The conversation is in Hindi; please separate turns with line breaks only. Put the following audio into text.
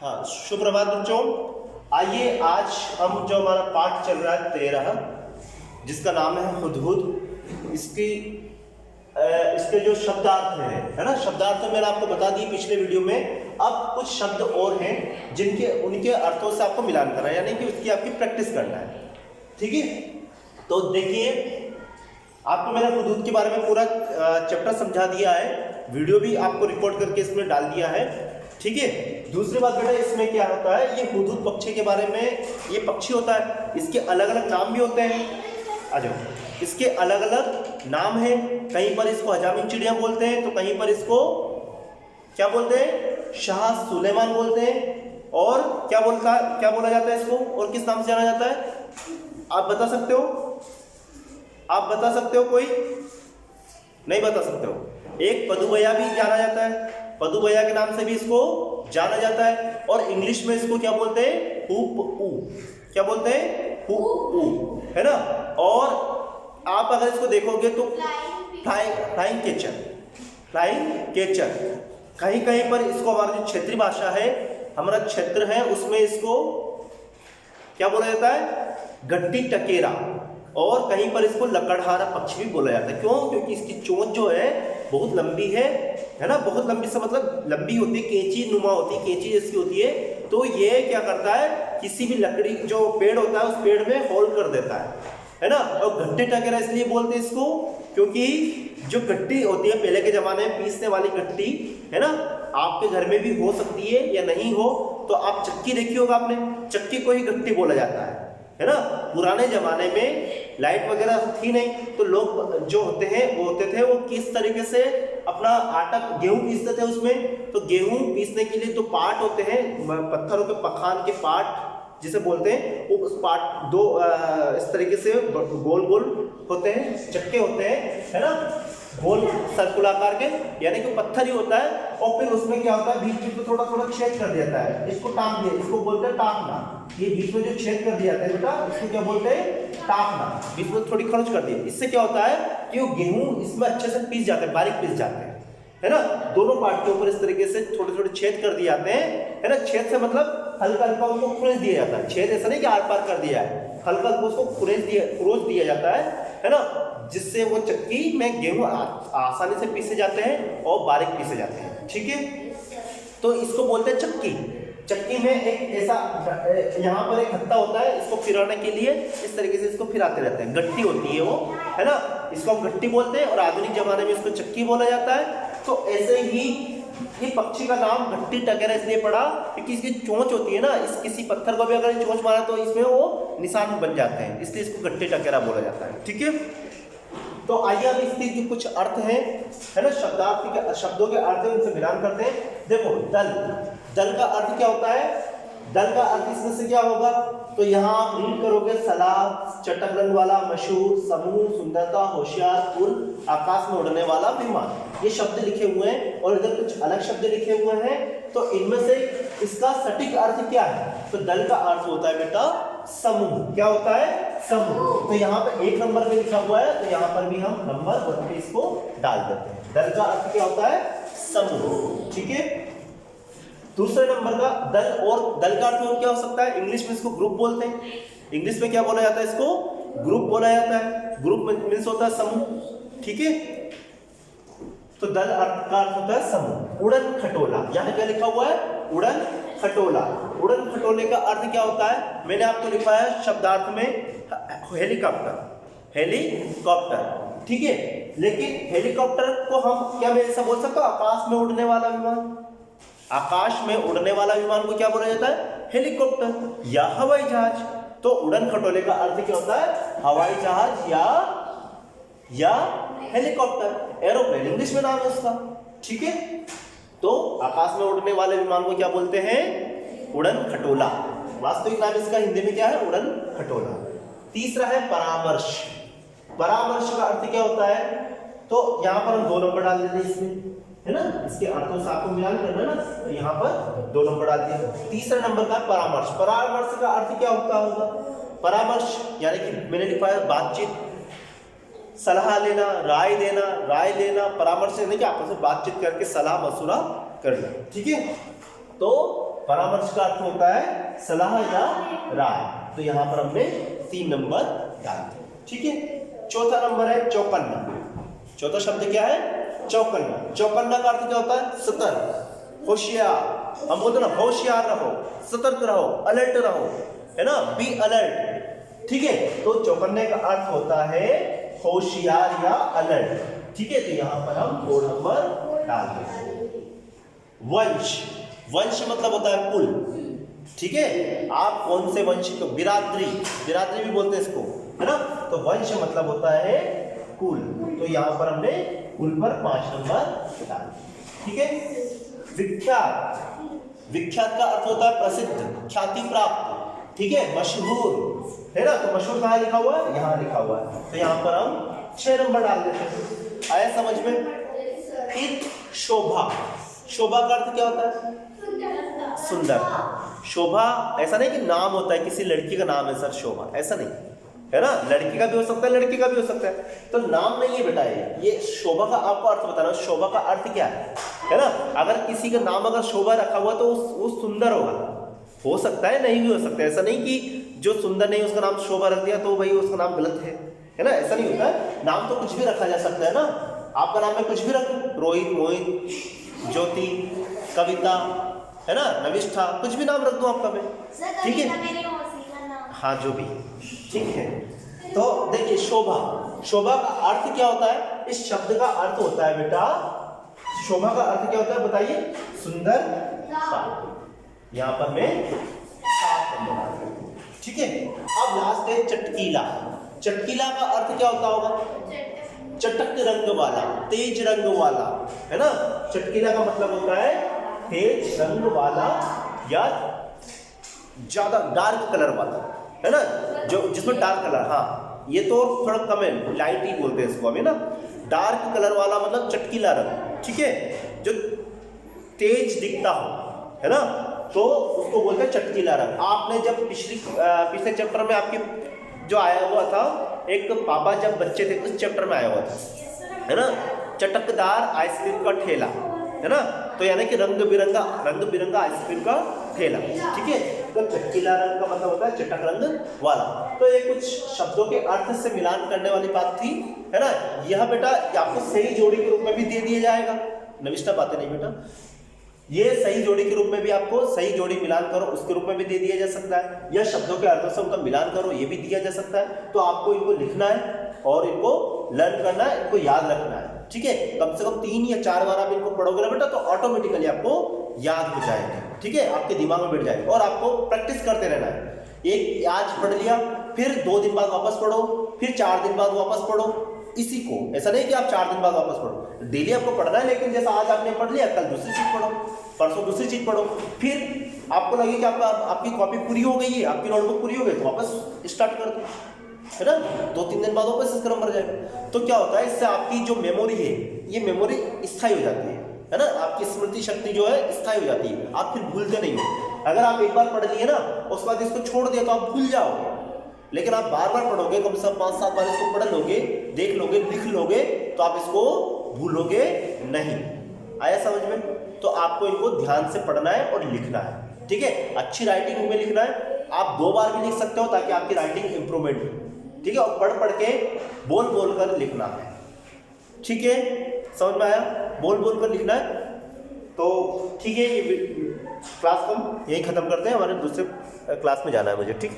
हाँ, सुप्रभात बच्चों। आइए आज हम जो हमारा पाठ चल रहा है 13 जिसका नाम है हुदहुद, इसके जो शब्दार्थ है ना, शब्दार्थ मैंने आपको बता दिए पिछले वीडियो में। अब कुछ शब्द और हैं जिनके उनके अर्थों से आपको मिलान करना है, यानी कि उसकी आपकी प्रैक्टिस करना है। ठीक है, तो देखिए आपको मैंने हुदहुद के बारे में पूरा चैप्टर समझा दिया है, वीडियो भी आपको रिकॉर्ड करके इसमें डाल दिया है। ठीक है, दूसरी बात बेटा इसमें क्या होता है, ये हुदहुद पक्षी के बारे में, ये पक्षी होता है, इसके अलग अलग नाम भी होते हैं। आ जाओ, इसके अलग अलग नाम हैं। कहीं पर इसको हजामी चिड़िया बोलते हैं, तो कहीं पर इसको क्या बोलते हैं, शाह सुलेमान बोलते हैं। और क्या बोला जाता है इसको, और किस नाम से जाना जाता है, आप बता सकते हो? आप बता सकते हो? कोई नहीं बता सकते हो? एक पदुबया भी जाना जाता है, पदुबया के नाम से भी इसको जाना जाता है। और इंग्लिश में इसको क्या बोलते हैं, हुप ऊ। क्या बोलते हैं, हुप ऊ, है ना। और आप अगर इसको देखोगे तो फ्लाइंग केचर, फ्लाइंग केचर। कहीं कहीं पर इसको हमारी जो क्षेत्रीय भाषा है, हमारा क्षेत्र है, उसमें इसको क्या बोला जाता है, गट्टी टकेरा। और कहीं पर इसको लकड़हारा पक्षी भी बोला जाता है। क्यों? क्योंकि इसकी चोंच जो है बहुत लंबी है ना, बहुत लंबी से मतलब लंबी होती है, कैंची नुमा होती है, कैंची जैसी होती है। तो ये क्या करता है, किसी भी लकड़ी जो पेड़ होता है उस पेड़ में होल कर देता है ना। और गट्टी टकेरा इसलिए बोलते हैं इसको क्योंकि जो गट्टी होती है पहले के जमाने में पीसने वाली गट्टी, है ना, आपके घर में भी हो सकती है या नहीं हो, तो आप चक्की देखी होगा आपने, चक्की को ही गट्टी बोला जाता है ना। पुराने जमाने में लाइट वगैरह थी नहीं, तो लोग जो होते थे वो किस तरीके से अपना आटा गेहूं पीसते थे उसमें। तो गेहूं पीसने के लिए तो पाट होते हैं, पत्थरों के पखान के पाट जिसे बोलते हैं, वो उस पाट दो इस तरीके से गोल गोल होते हैं, चक्के होते हैं, है ना, गोल सर्कुलाकार के, यानी कि पत्थर ही होता है। और फिर उसमें क्या होता है, बीच बीच में थोड़ा थोड़ा छेद कर दिया जाता है, इसको टाँप दिया, इसको बोलते हैं टाँपना। ये बीच में जो छेद कर दिया जाता है बेटा, इसको क्या बोलते हैं, टाँपना। बीच में थोड़ी खरोंच कर दी, इससे क्या होता है कि वो गेहूं इसमें अच्छे से पीस जाते हैं, बारीक पीस जाते हैं, है ना। दोनों पार्ट के ऊपर इस तरीके से छोटे छोटे छेद कर दिए जाते हैं, है ना। छेद से मतलब हल्का हल्का उनको खुरेज दिया जाता है। छेद ऐसा नहीं कि आर पार कर दिया है, हल्का हल्का उसको खुरोच दिया जाता है ना, जिससे वो चक्की में गेहूं आसानी से पीसे जाते हैं और बारीक पीसे जाते हैं। ठीक है, तो इसको बोलते हैं चक्की। चक्की में एक ऐसा यहाँ पर एक हत्था होता है, इसको फिराने के लिए इस तरीके से इसको फिराते रहते हैं, गट्टी होती है वो, है ना, इसको हम गट्टी बोलते हैं। और आधुनिक जमाने में इसको चक्की बोला जाता है। तो ऐसे ही ये पक्षी का नाम गट्टी टकेरा इसलिए पड़ा क्योंकि इसकी चोंच होती है ना, इस किसी पत्थर को भी अगर चोंच मारा तो इसमें वो निशान बन जाते हैं, इसलिए इसको गट्टी टकेरा बोला जाता है। ठीक है, तो आइए अब इसके जो कुछ अर्थ हैं, है ना, शब्दार्थ के शब्दों के अर्थ उनसे मिलान करते हैं। देखो दल का अर्थ क्या होता है, दल का अर्थ इसमें से क्या होगा, तो यहाँ आप रीड करोगे, सलाह, चटक रंग वाला, मशहूर, समूह, सुंदरता, होशियार, पुल, आकाश में उड़ने वाला विमान, ये शब्द लिखे हुए हैं। और इधर कुछ अलग शब्द लिखे हुए हैं, तो इनमें से इसका सटीक अर्थ क्या है, तो दल का अर्थ होता है बेटा समूह। क्या होता है, समूह। तो यहाँ पे 1 नंबर पे लिखा हुआ है, तो यहाँ पर भी हम नंबर 1 पे इसको डाल देते हैं। दल का अर्थ क्या होता है, समूह। ठीक है, दूसरे नंबर का दल, और दल का अर्थ और क्या हो सकता है, इंग्लिश में इसको ग्रुप बोलते हैं। इंग्लिश में क्या बोला जाता है, इसको ग्रुप बोला जाता है। ग्रुप मीन्स होता है समूह। ठीक है, तो दल अर्थ का अर्थ होता है समूह। उड़न खटोला, यहाँ क्या लिखा हुआ है, उड़न खटोला। उड़न खटोले का अर्थ क्या होता है, मैंने आपको लिखा है शब्दार्थ में हेलीकॉप्टर, हेलीकॉप्टर। ठीक है, लेकिन हेलीकॉप्टर को हम क्या मैं ऐसा बोल सकता हूँ, आकाश में उड़ने वाला विमान। आकाश में उड़ने वाला विमान को क्या बोला जाता है, हेलीकॉप्टर या हवाई जहाज। तो उड़न खटोले का अर्थ क्या होता है, हवाई जहाज या हेलीकॉप्टर, एरोप्लेन इंग्लिश में नाम है उसका। ठीक है, तो आकाश में उड़ने वाले विमान को क्या बोलते हैं, उड़न खटोला। वास्तविक नाम इसका हिंदी में क्या है, उड़न खटोला। तीसरा है परामर्श। परामर्श का अर्थ क्या होता है, तो यहाँ पर हम 2 नंबर डाल देते हैं इसमें, है ना, इसके अर्थों से आपको मिलान करना है ना, तो यहाँ पर 2 नंबर डाल दिया। तीसरा नंबर का परामर्श। परामर्श का अर्थ क्या होता होगा, परामर्श यानी कि मैंने लिखा है बातचीत, सलाह लेना, राय लेना, परामर्श यानी कि आपस में बातचीत करके सलाह मशुरा करना। ठीक है, तो परामर्श का अर्थ होता है सलाह या राय। तो यहाँ पर हमने 3 नंबर डाल दिया। ठीक है, चौथा नंबर है चौकन्ना। चौथा शब्द क्या है? चौकन्ना। चौकन्ना का अर्थ क्या होता है? सतर्क, होशियार। हम बोलते ना होशियार रहो, सतर्क रहो, अलर्ट रहो, है ना, बी अलर्ट। ठीक है, तो चौकन्ने का अर्थ होता है होशियार या अलर्ट। ठीक है, तो यहां पर हम 2 नंबर डाल देंगे। वंश। वंश मतलब होता है कुल। ठीक है, आप कौन से वंश को? बिरादरी, बिरादरी भी बोलते हैं इसको, है ना। तो वंश मतलब होता है कुल। तो यहां पर हमने कुल पर 5 नंबर डाल दिए। ठीक है। विख्यात। विख्यात का अर्थ होता है प्रसिद्ध, ख्याति प्राप्त। ठीक है, मशहूर, है ना। तो मशहूर कहाँ लिखा हुआ है? यहाँ लिखा हुआ है। तो यहाँ पर हम 6 नंबर डाल देते हैं। आया समझ में? फिर शोभा। शोभा का अर्थ क्या होता है? सुंदरता। शोभा ऐसा नहीं कि नाम होता है, किसी लड़की का नाम है सर शोभा, ऐसा नहीं, है ना। लड़की का भी हो सकता है, लड़की का भी हो सकता है। तो नाम नहीं है बेटा, ये शोभा का आपको अर्थ बता रहा हूं। शोभा का अर्थ क्या है ना। अगर किसी का नाम अगर शोभा रखा हुआ तो वो सुंदर होगा, हो सकता है, नहीं भी हो सकता है। ऐसा नहीं कि जो सुंदर नहीं उसका नाम शोभा रख दिया तो भाई उसका नाम गलत है ना। ऐसा नहीं होता है। नाम तो कुछ भी रखा जा सकता है ना। आपका नाम में कुछ भी रख, रोहित, मोहित, ज्योति, कविता, है ना, नविष्ठा, कुछ भी नाम रख दो आपका में। ठीक है, हाँ जो भी, ठीक है। तो देखिए शोभा। शोभा का अर्थ क्या होता है? इस शब्द का अर्थ होता है बेटा, शोभा का अर्थ क्या होता है बताइए? सुंदर। यहाँ पर मैं 7 नंबर डाल रहा हूं। ठीक है, अब लास्ट है चटकीला। चटकीला का अर्थ क्या होता होगा? चटक रंग वाला, तेज रंग वाला, है ना। चटकीला का मतलब होता है तेज रंग वाला या ज्यादा डार्क कलर वाला, है ना, जो जिसमें डार्क कलर। हाँ, ये तो थोड़ा कम है, लाइट ही बोलते हैं इसको हमें ना। डार्क कलर वाला मतलब चटकीला रंग। ठीक है, जो तेज दिखता हो, है ना, तो उसको बोलते हैं चटकीला रंग। आपने जब पिछले चैप्टर में आपके जो आया हुआ था, एक पापा जब बच्चे थे उस चैप्टर में आया हुआ था, है ना, चटकदार आइसक्रीम का ठेला, है ना। तो यानी कि रंग बिरंगा आइसक्रीम का ठेला। ठीक है, तो चटकीला रंग का मतलब होता है चटक रंग वाला। तो ये कुछ शब्दों के अर्थ से मिलान करने वाली बात थी, है ना। यह बेटा आपको सही जोड़ी के रूप में भी दे दिया जाएगा। नविष्टा बातें नहीं बेटा, ये सही जोड़ी के रूप में भी आपको सही जोड़ी मिलान करो उसके रूप में भी दे दिया जा सकता है। या शब्दों के अर्थों से उनका मिलान करो ये भी दिया जा सकता है। तो आपको इनको लिखना है और इनको लर्न करना है, इनको याद रखना है। ठीक है, कम से कम 3 या 4 बार आप इनको पढ़ोगे ना बेटा तो ऑटोमेटिकली आपको याद हो जाएगा। ठीक है, आपके दिमाग में बैठ जाएगा और आपको प्रैक्टिस करते रहना है। एक आज पढ़ लिया, फिर 2 दिन बाद वापस पढ़ो, फिर 4 दिन बाद वापस पढ़ो। इसी को ऐसा नहीं कि आप 4 दिन बाद वापस पढ़ो, डेली आपको पढ़ना है। लेकिन जैसा आज आपने पढ़ लिया, कल दूसरी चीज पढ़ो, परसों दूसरी चीज पढ़ो। फिर आपको लगे कि आपकी कॉपी पूरी हो गई है, आपकी नोटबुक पूरी हो गई, तो वापस स्टार्ट कर दो, है ना। 2-3 दिन बाद वापस इसका नंबर जाएगा। तो क्या होता है, इससे आपकी जो मेमोरी है ये मेमोरी स्थायी हो जाती है ना। आपकी स्मृति शक्ति जो है स्थायी हो जाती है, आप फिर भूलते नहीं हो। अगर आप एक बार पढ़ लिए ना, उसके बाद इसको छोड़ दिया तो आप भूल जाओगे। लेकिन आप बार बार पढ़ोगे, कम से कम 5-7 बार इसको पढ़ लोगे, देख लोगे, लिख लोगे, तो आप इसको भूलोगे नहीं। आया समझ में? तो आपको इनको ध्यान से पढ़ना है और लिखना है। ठीक है, अच्छी राइटिंग में लिखना है। आप 2 बार भी लिख सकते हो ताकि आपकी राइटिंग इंप्रूवमेंट हो। ठीक है, और पढ़ के बोल कर लिखना है। ठीक है, समझ में आया? बोल कर लिखना है। तो ठीक है, ये क्लास हम यही खत्म करते हैं, हमारे दूसरे क्लास में जाना है मुझे। ठीक।